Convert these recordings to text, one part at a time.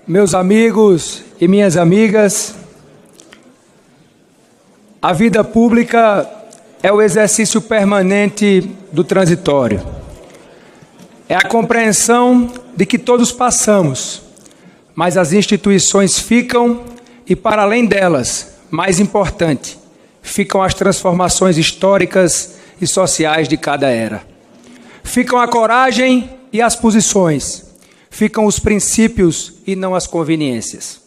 Meus amigos e minhas amigas, a vida pública é o exercício permanente do transitório. É a compreensão de que todos passamos, mas as instituições ficam e, para além delas, mais importante, ficam as transformações históricas e sociais de cada era. Ficam a coragem e as posições. Ficam os princípios e não as conveniências.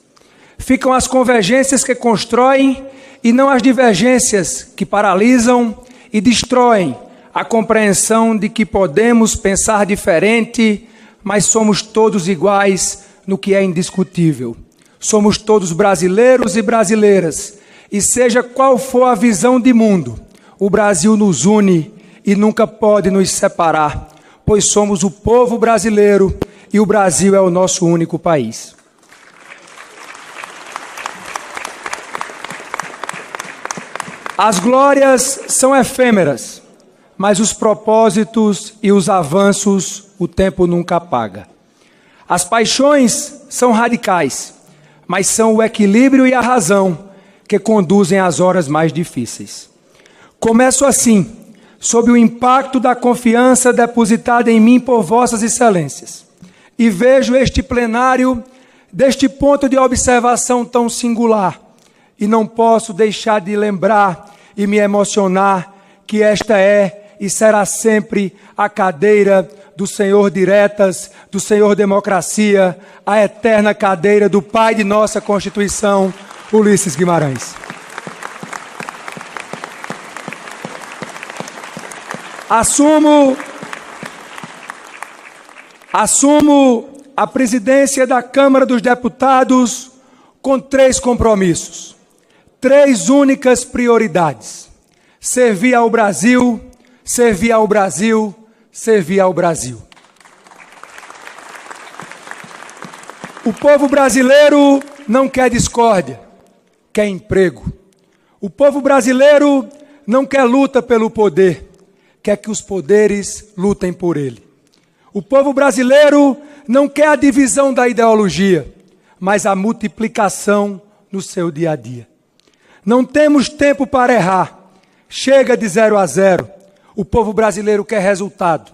Ficam as convergências que constroem e não as divergências que paralisam e destroem a compreensão de que podemos pensar diferente, mas somos todos iguais no que é indiscutível. Somos todos brasileiros e brasileiras, e seja qual for a visão de mundo, o Brasil nos une e nunca pode nos separar, pois somos o povo brasileiro e o Brasil é o nosso único país. As glórias são efêmeras, mas os propósitos e os avanços o tempo nunca apaga. As paixões são radicais, mas são o equilíbrio e a razão que conduzem às horas mais difíceis. Começo assim, sob o impacto da confiança depositada em mim por vossas excelências, e vejo este plenário deste ponto de observação tão singular, e não posso deixar de lembrar e me emocionar que esta é e será sempre a cadeira do Senhor Diretas, do Senhor Democracia, a eterna cadeira do pai de nossa Constituição, Ulisses Guimarães. Assumo a presidência da Câmara dos Deputados com 3 compromissos, 3 únicas prioridades: servir ao Brasil, servir ao Brasil, servir ao Brasil. O povo brasileiro não quer discórdia, quer emprego. O povo brasileiro não quer luta pelo poder, quer que os poderes lutem por ele. O povo brasileiro não quer a divisão da ideologia, mas a multiplicação no seu dia a dia. Não temos tempo para errar. Chega de 0 a 0. O povo brasileiro quer resultado,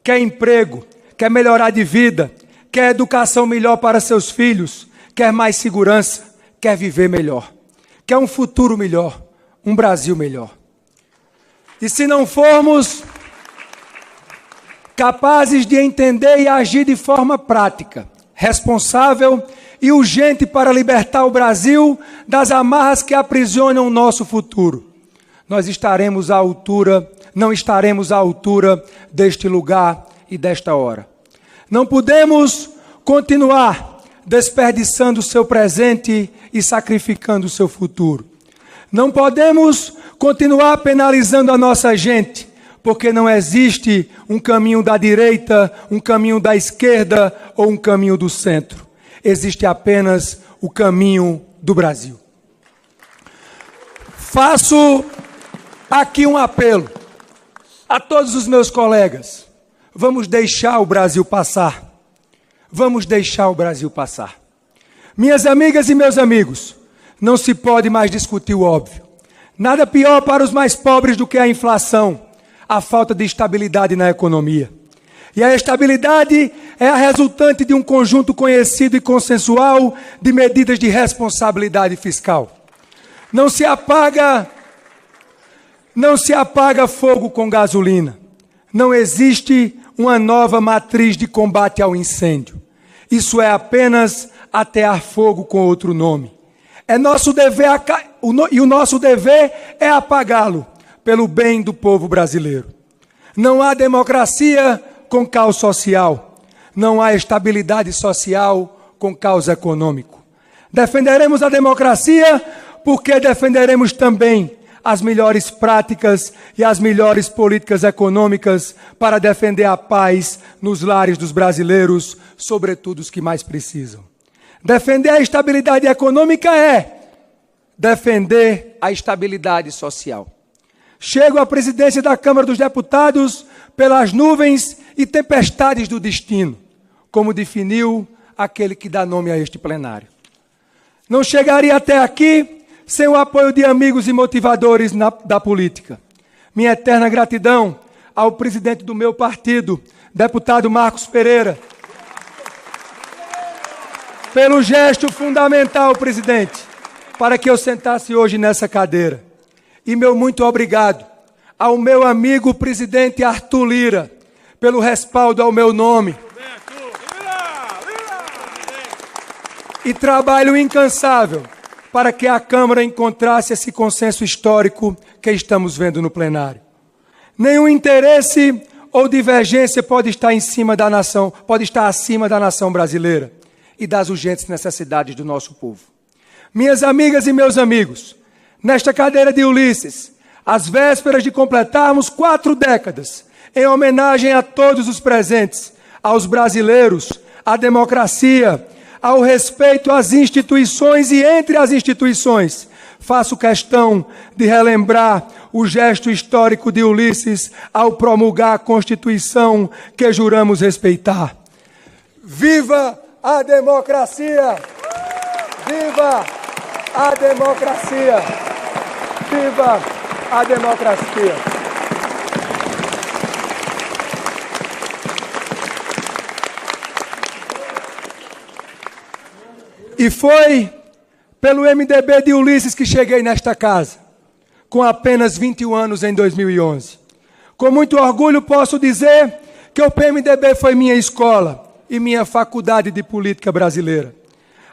quer emprego, quer melhorar de vida, quer educação melhor para seus filhos, quer mais segurança, quer viver melhor, quer um futuro melhor, um Brasil melhor. E se não formos capazes de entender e agir de forma prática, responsável e urgente para libertar o Brasil das amarras que aprisionam o nosso futuro, nós não estaremos à altura deste lugar e desta hora. Não podemos continuar desperdiçando o seu presente e sacrificando o seu futuro. Não podemos continuar penalizando a nossa gente, porque não existe um caminho da direita, um caminho da esquerda ou um caminho do centro. Existe apenas o caminho do Brasil. Faço aqui um apelo a todos os meus colegas. Vamos deixar o Brasil passar. Vamos deixar o Brasil passar. Minhas amigas e meus amigos, não se pode mais discutir o óbvio. Nada pior para os mais pobres do que a inflação, a falta de estabilidade na economia. E a estabilidade é a resultante de um conjunto conhecido e consensual de medidas de responsabilidade fiscal. Não se apaga fogo com gasolina. Não existe uma nova matriz de combate ao incêndio. Isso é apenas atear fogo com outro nome. É nosso dever e o nosso dever é apagá-lo pelo bem do povo brasileiro. Não há democracia com caos social. Não há estabilidade social com caos econômico. Defenderemos a democracia porque defenderemos também as melhores práticas e as melhores políticas econômicas para defender a paz nos lares dos brasileiros, sobretudo os que mais precisam. Defender a estabilidade econômica é defender a estabilidade social. Chego à presidência da Câmara dos Deputados pelas nuvens e tempestades do destino, como definiu aquele que dá nome a este plenário. Não chegaria até aqui sem o apoio de amigos e motivadores da política. Minha eterna gratidão ao presidente do meu partido, deputado Marcos Pereira, pelo gesto fundamental, presidente, para que eu sentasse hoje nessa cadeira. E meu muito obrigado ao meu amigo presidente Arthur Lira, pelo respaldo ao meu nome. E trabalho incansável para que a Câmara encontrasse esse consenso histórico que estamos vendo no plenário. Nenhum interesse ou divergência pode estar acima da nação brasileira e das urgentes necessidades do nosso povo. Minhas amigas e meus amigos, nesta cadeira de Ulisses, às vésperas de completarmos 4 décadas, em homenagem a todos os presentes, aos brasileiros, à democracia, ao respeito às instituições e entre as instituições, faço questão de relembrar o gesto histórico de Ulisses ao promulgar a Constituição que juramos respeitar. Viva a democracia! Viva a democracia! Viva a democracia! E foi pelo MDB de Ulisses que cheguei nesta casa, com apenas 21 anos em 2011. Com muito orgulho posso dizer que o PMDB foi minha escola e minha faculdade de política brasileira.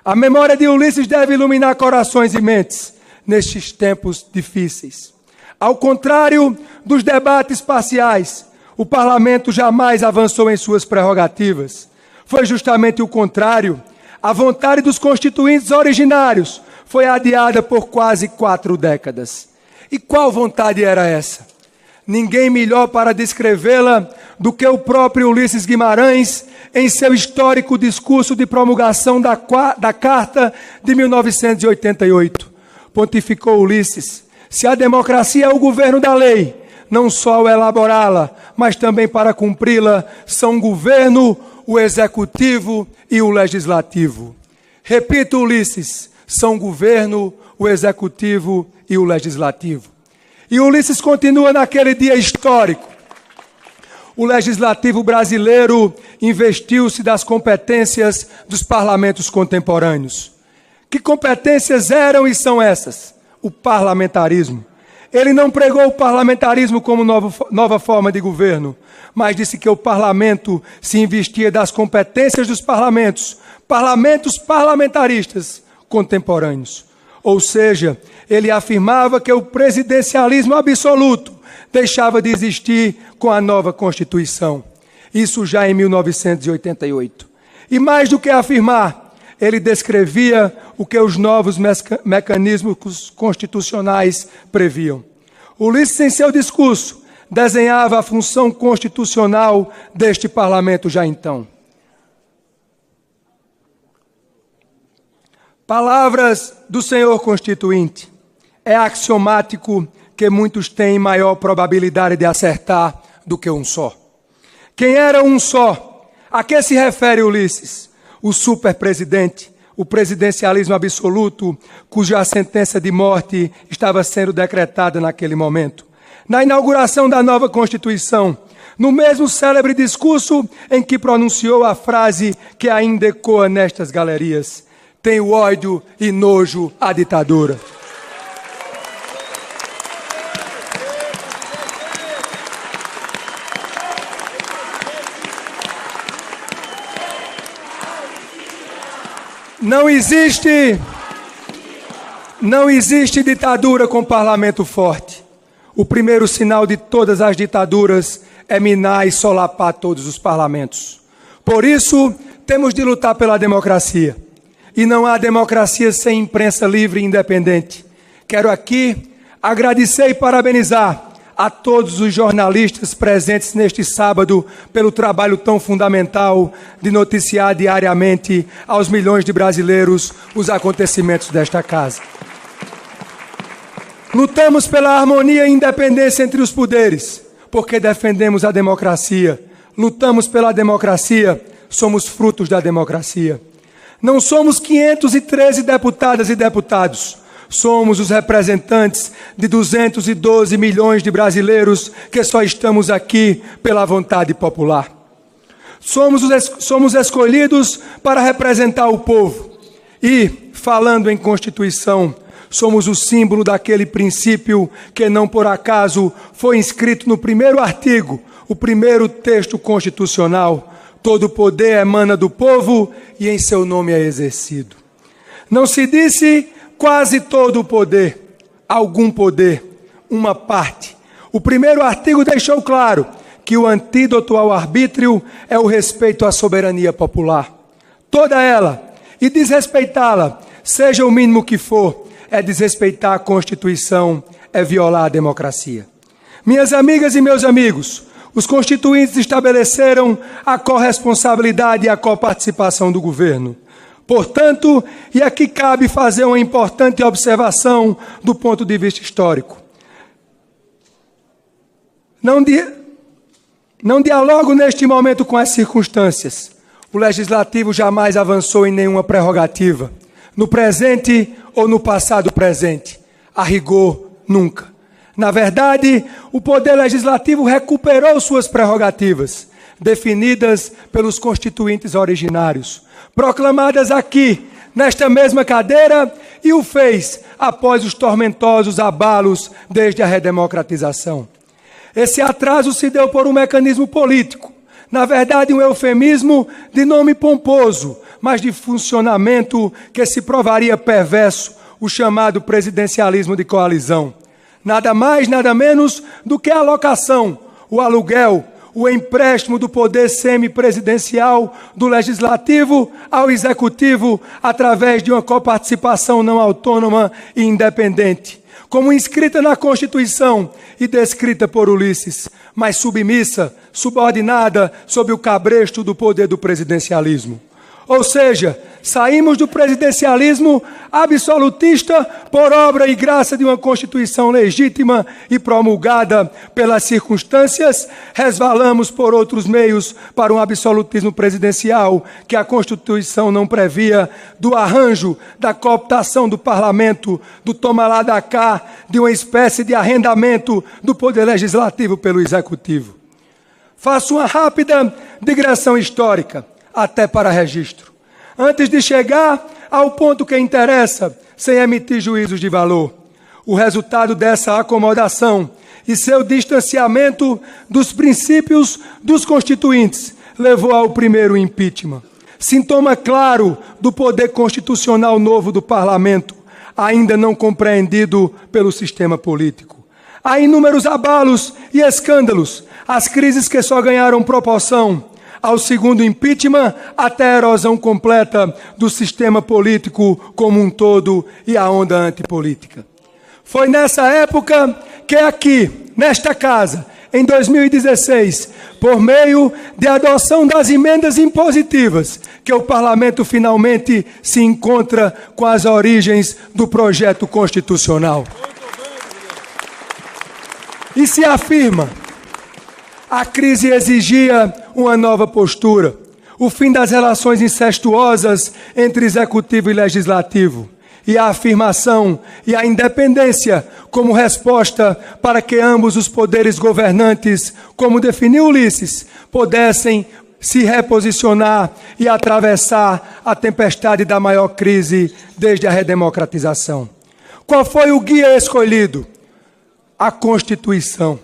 A memória de Ulisses deve iluminar corações e mentes nestes tempos difíceis. Ao contrário dos debates parciais, o parlamento jamais avançou em suas prerrogativas. Foi justamente o contrário. A vontade dos constituintes originários foi adiada por quase 4 décadas. E qual vontade era essa? Ninguém melhor para descrevê-la do que o próprio Ulisses Guimarães em seu histórico discurso de promulgação da Carta de 1988. Pontificou Ulisses: se a democracia é o governo da lei, não só ao elaborá-la, mas também para cumpri-la, são o governo, o executivo e o legislativo. Repito, Ulisses, são o governo, o executivo e o legislativo. E Ulisses continua naquele dia histórico. O legislativo brasileiro investiu-se das competências dos parlamentos contemporâneos. Que competências eram e são essas? O parlamentarismo. Ele não pregou o parlamentarismo como nova forma de governo, mas disse que o parlamento se investia das competências dos parlamentos parlamentaristas contemporâneos. Ou seja, ele afirmava que o presidencialismo absoluto deixava de existir com a nova Constituição. Isso já em 1988. E mais do que afirmar, ele descrevia o que os novos mecanismos constitucionais previam. Ulisses, em seu discurso, desenhava a função constitucional deste parlamento já então. Palavras do senhor constituinte. É axiomático que muitos têm maior probabilidade de acertar do que um só. Quem era um só? A que se refere Ulisses? O superpresidente, o presidencialismo absoluto, cuja sentença de morte estava sendo decretada naquele momento. Na inauguração da nova Constituição, no mesmo célebre discurso em que pronunciou a frase que ainda ecoa nestas galerias: tenho ódio e nojo à ditadura. Não existe ditadura com parlamento forte. O primeiro sinal de todas as ditaduras é minar e solapar todos os parlamentos. Por isso, temos de lutar pela democracia. E não há democracia sem imprensa livre e independente. Quero aqui agradecer e parabenizar a todos os jornalistas presentes neste sábado pelo trabalho tão fundamental de noticiar diariamente aos milhões de brasileiros os acontecimentos desta casa. Lutamos pela harmonia e independência entre os poderes, porque defendemos a democracia. Lutamos pela democracia, somos frutos da democracia. Não somos 513 deputadas e deputados. Somos os representantes de 212 milhões de brasileiros que só estamos aqui pela vontade popular. Somos escolhidos para representar o povo. E, falando em Constituição, somos o símbolo daquele princípio que não por acaso foi inscrito no primeiro artigo, o primeiro texto constitucional. Todo poder emana do povo e em seu nome é exercido. Não se disse quase todo o poder, algum poder, uma parte. O primeiro artigo deixou claro que o antídoto ao arbítrio é o respeito à soberania popular. Toda ela, e desrespeitá-la, seja o mínimo que for, é desrespeitar a Constituição, é violar a democracia. Minhas amigas e meus amigos, os constituintes estabeleceram a corresponsabilidade e a coparticipação do governo. Portanto, e aqui cabe fazer uma importante observação do ponto de vista histórico. Não dialogo neste momento com as circunstâncias. O Legislativo jamais avançou em nenhuma prerrogativa, no presente ou no passado presente. A rigor, nunca. Na verdade, o Poder Legislativo recuperou suas prerrogativas, definidas pelos constituintes originários, proclamadas aqui, nesta mesma cadeira, e o fez após os tormentosos abalos desde a redemocratização. Esse atraso se deu por um mecanismo político, na verdade um eufemismo de nome pomposo, mas de funcionamento que se provaria perverso, o chamado presidencialismo de coalizão. Nada mais, nada menos do que a alocação, o aluguel, o empréstimo do poder semipresidencial do Legislativo ao Executivo através de uma coparticipação não autônoma e independente, como inscrita na Constituição e descrita por Ulisses, mas submissa, subordinada sob o cabresto do poder do presidencialismo. Ou seja, saímos do presidencialismo absolutista por obra e graça de uma Constituição legítima e promulgada pelas circunstâncias, resvalamos por outros meios para um absolutismo presidencial que a Constituição não previa, do arranjo, da cooptação do parlamento, do toma lá da cá, de uma espécie de arrendamento do poder legislativo pelo executivo. Faço uma rápida digressão histórica, até para registro, antes de chegar ao ponto que interessa, sem emitir juízos de valor. O resultado dessa acomodação e seu distanciamento dos princípios dos constituintes levou ao primeiro impeachment. Sintoma claro do poder constitucional novo do parlamento, ainda não compreendido pelo sistema político. Há inúmeros abalos e escândalos, as crises que só ganharam proporção ao segundo impeachment, até a erosão completa do sistema político como um todo e a onda antipolítica. Foi nessa época que aqui, nesta casa, em 2016, por meio de adoção das emendas impositivas, que o parlamento finalmente se encontra com as origens do projeto constitucional. E se afirma: a crise exigia uma nova postura, o fim das relações incestuosas entre executivo e legislativo, e a afirmação e a independência como resposta para que ambos os poderes governantes, como definiu Ulisses, pudessem se reposicionar e atravessar a tempestade da maior crise desde a redemocratização. Qual foi o guia escolhido? A Constituição,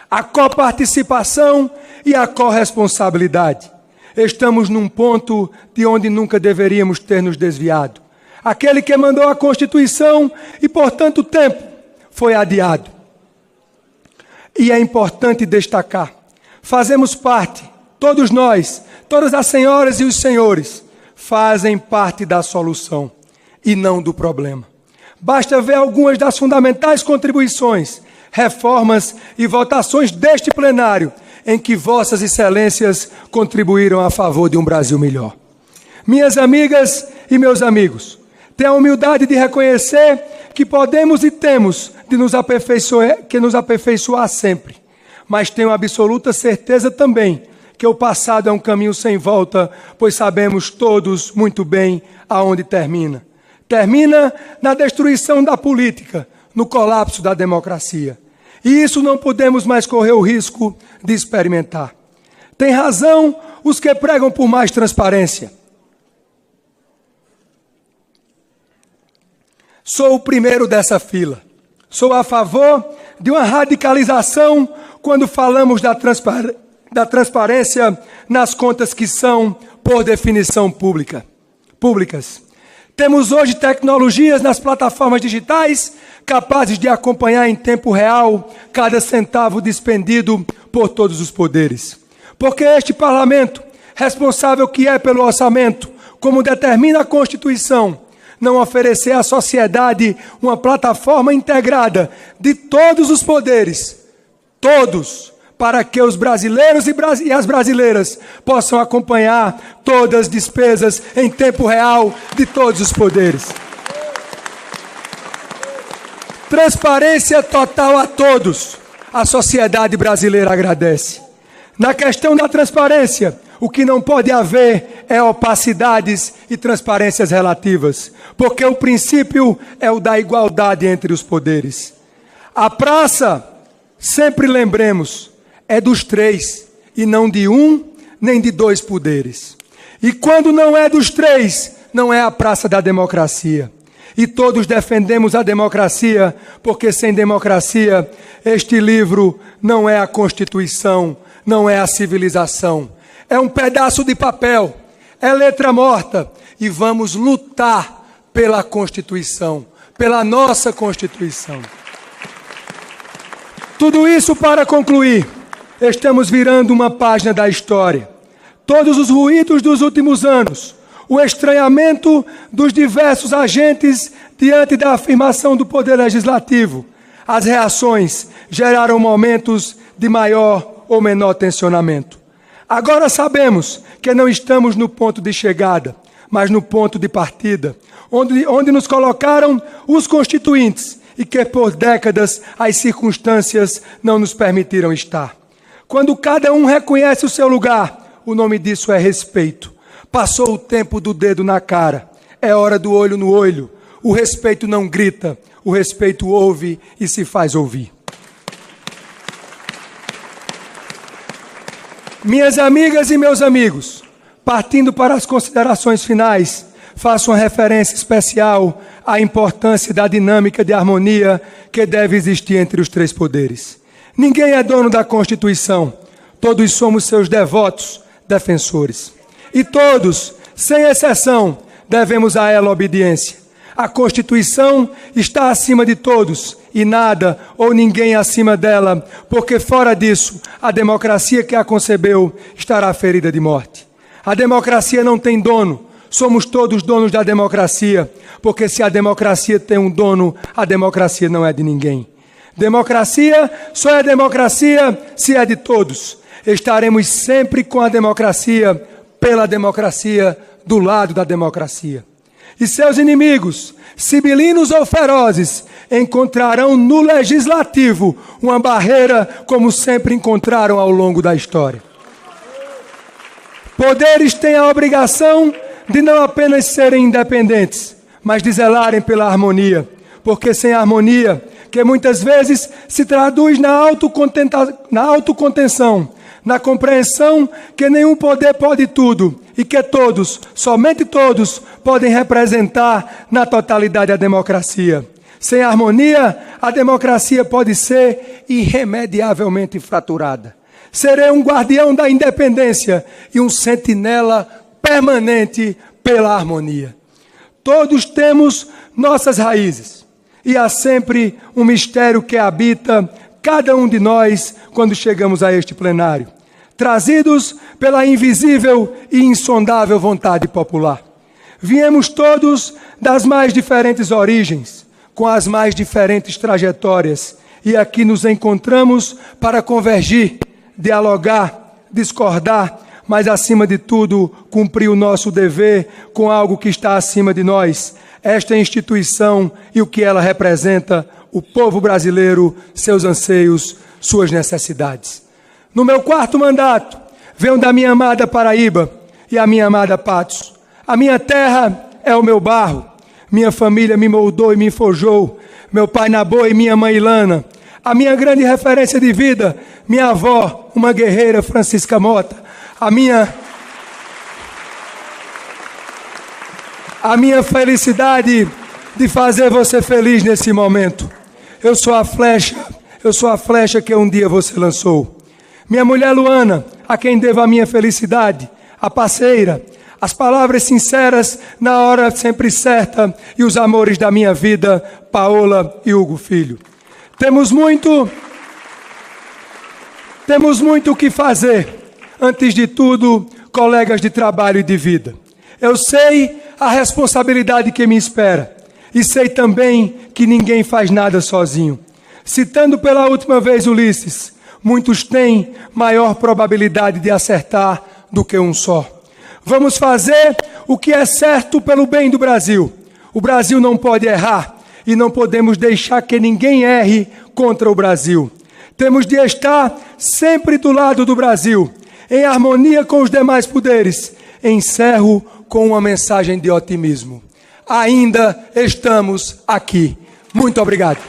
a coparticipação e a corresponsabilidade. Estamos num ponto de onde nunca deveríamos ter nos desviado. Aquele que mandou a Constituição e por tanto tempo foi adiado. E é importante destacar, fazemos parte, todos nós, todas as senhoras e os senhores, fazem parte da solução e não do problema. Basta ver algumas das fundamentais contribuições, reformas e votações deste plenário, em que vossas excelências contribuíram a favor de um Brasil melhor. Minhas amigas e meus amigos, tenho a humildade de reconhecer que podemos e temos de nos aperfeiçoar sempre, mas tenho absoluta certeza também que o passado é um caminho sem volta, pois sabemos todos muito bem aonde termina. Termina na destruição da política, no colapso da democracia. E isso não podemos mais correr o risco de experimentar. Tem razão os que pregam por mais transparência. Sou o primeiro dessa fila. Sou a favor de uma radicalização quando falamos da transparência nas contas que são, por definição, públicas. Temos hoje tecnologias nas plataformas digitais capazes de acompanhar em tempo real cada centavo despendido por todos os poderes. Porque este parlamento, responsável que é pelo orçamento, como determina a Constituição, não oferecer à sociedade uma plataforma integrada de todos os poderes, todos, para que os brasileiros e as brasileiras possam acompanhar todas as despesas em tempo real de todos os poderes. Transparência total a todos. A sociedade brasileira agradece. Na questão da transparência, o que não pode haver é opacidades e transparências relativas, porque o princípio é o da igualdade entre os poderes. A praça, sempre lembremos, é dos três, e não de um, nem de dois poderes. E quando não é dos três, não é a praça da democracia. E todos defendemos a democracia, porque sem democracia, este livro não é a Constituição, não é a civilização. É um pedaço de papel, é letra morta, e vamos lutar pela Constituição, pela nossa Constituição. Tudo isso para concluir. Estamos virando uma página da história. Todos os ruídos dos últimos anos, o estranhamento dos diversos agentes diante da afirmação do Poder Legislativo, as reações geraram momentos de maior ou menor tensionamento. Agora sabemos que não estamos no ponto de chegada, mas no ponto de partida, onde nos colocaram os constituintes e que por décadas as circunstâncias não nos permitiram estar. Quando cada um reconhece o seu lugar, o nome disso é respeito. Passou o tempo do dedo na cara, é hora do olho no olho. O respeito não grita, o respeito ouve e se faz ouvir. Minhas amigas e meus amigos, partindo para as considerações finais, faço uma referência especial à importância da dinâmica de harmonia que deve existir entre os três poderes. Ninguém é dono da Constituição, todos somos seus devotos defensores. E todos, sem exceção, devemos a ela obediência. A Constituição está acima de todos e nada ou ninguém acima dela, porque fora disso, a democracia que a concebeu estará ferida de morte. A democracia não tem dono, somos todos donos da democracia, porque se a democracia tem um dono, a democracia não é de ninguém. Democracia só é democracia se é de todos. Estaremos sempre com a democracia, pela democracia, do lado da democracia. E seus inimigos, sibilinos ou ferozes, encontrarão no legislativo uma barreira como sempre encontraram ao longo da história. Poderes têm a obrigação de não apenas serem independentes, mas de zelarem pela harmonia, porque sem harmonia, que muitas vezes se traduz na autocontenção, na compreensão que nenhum poder pode tudo e que todos, somente todos, podem representar na totalidade a democracia. Sem harmonia, a democracia pode ser irremediavelmente fraturada. Serei um guardião da independência e um sentinela permanente pela harmonia. Todos temos nossas raízes. E há sempre um mistério que habita cada um de nós quando chegamos a este plenário, trazidos pela invisível e insondável vontade popular. Viemos todos das mais diferentes origens, com as mais diferentes trajetórias, e aqui nos encontramos para convergir, dialogar, discordar, mas acima de tudo, cumprir o nosso dever com algo que está acima de nós, esta instituição e o que ela representa, o povo brasileiro, seus anseios, suas necessidades. No meu 4º mandato, venho da minha amada Paraíba e a minha amada Patos. A minha terra é o meu barro. Minha família me moldou e me forjou. Meu pai Nabô e minha mãe Ilana. A minha grande referência de vida, minha avó, uma guerreira, Francisca Mota. A minha felicidade de fazer você feliz nesse momento. Eu sou a flecha que um dia você lançou. Minha mulher Luana, a quem devo a minha felicidade, a parceira, as palavras sinceras na hora sempre certa e os amores da minha vida, Paola e Hugo Filho. Temos muito o que fazer. Antes de tudo, colegas de trabalho e de vida. Eu sei a responsabilidade que me espera. E sei também que ninguém faz nada sozinho. Citando pela última vez Ulisses, muitos têm maior probabilidade de acertar do que um só. Vamos fazer o que é certo pelo bem do Brasil. O Brasil não pode errar e não podemos deixar que ninguém erre contra o Brasil. Temos de estar sempre do lado do Brasil, em harmonia com os demais poderes. Encerro com uma mensagem de otimismo. Ainda estamos aqui. Muito obrigado.